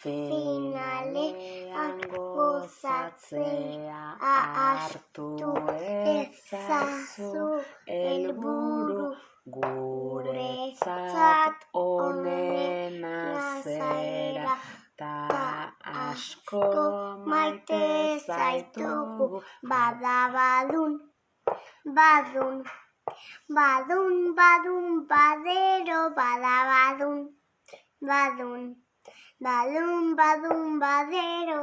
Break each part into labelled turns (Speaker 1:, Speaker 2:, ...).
Speaker 1: finalean gozatzea hartu ezazu helburu guretzat onena zera ta asko maite zaitugu badun badero badero.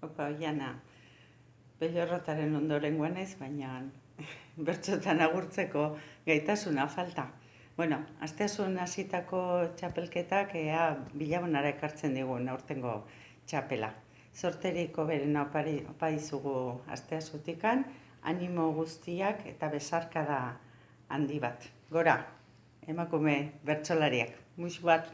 Speaker 2: Opa, Oiana, Pello-Errotaren ondorengoa naiz, baina bertsotan agurtzeko gaitasuna falta. Bueno, asteazun hasitako txapelketak ea bilabonara ekartzen digun aurtengo txapela. Zorteriko beren opa dizugu asteazutikan, animo guztiak eta besarkada handi bat. Gora, emakume bertsolariak, muix bat.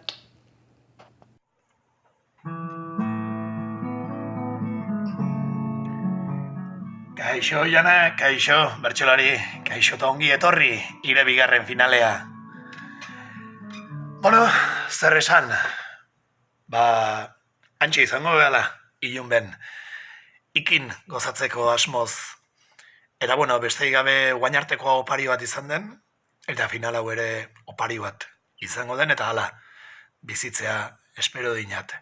Speaker 3: Kaixo, Oiana, kaixo, bertsolari, kaixo eta ongi etorri, ire bigarren finalea. Bueno, zer esan? Antxe izango behala, ilun ben, ikin gozatzeko asmoz. Eta bueno, besteik gabe guainarteko opari bat izan den, eta final hau ere opari bat izango den, eta hala, bizitzea espero dinat.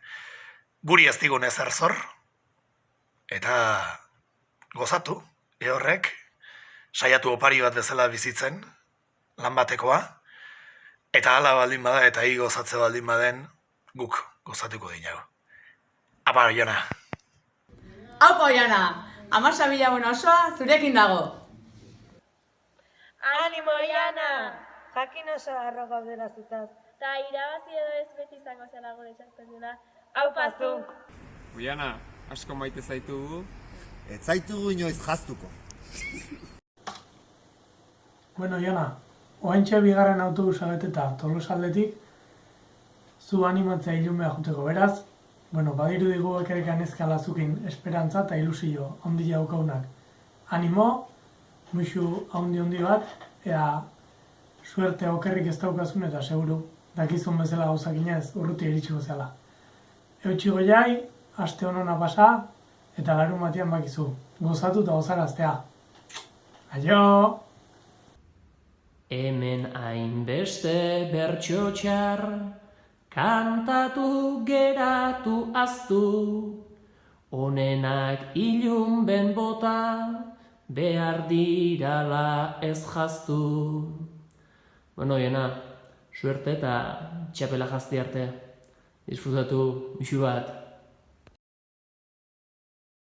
Speaker 3: Guri ez digun ezer zor, eta gozatu, horrek, saiatu opari bat bezala bizitzen, lan batekoa, eta hala baldin bada, eta hi gozatze baldin baden, guk gozatuko dinago. Apa, Oiana.
Speaker 4: Aupa, Oiana, Amarsa Bilabon osoa zurekin dago.
Speaker 5: Animo, Oiana! Jakin oso harro gaudela zutaz. Ta irabazi edo ez beti izango zela gure txartenduna. Aupa zu!
Speaker 6: Oiana, asko maite zaitugu.
Speaker 7: Ez zaitugu inoiz jaztuko.
Speaker 8: Bueno, Oiana, oaintxe bigarren autobusa beteta Tolosaldetik zu animatzea ilun behar juteko, beraz? Bueno, badiru digu ekerekan ezkala zukin esperantza eta ilusio handia daukaunak. Animo, muixu handi bat, ea suerte okerrik ez daukazun eta seguru dakizun bezala gauzakinez urruti iritsiko zela. Eutxigo jai, aste honona pasa, eta larun batean bakizu, gozatu eta gozaraztea. Aio!
Speaker 9: Hemen hainbeste bertso txar, kantatu geratu aztu, onenak ilun ben bota, behar dirala ez jaztu. Bueno, Oiana, suerte eta txapela jazti arte. Disfrutatu, muixu bat.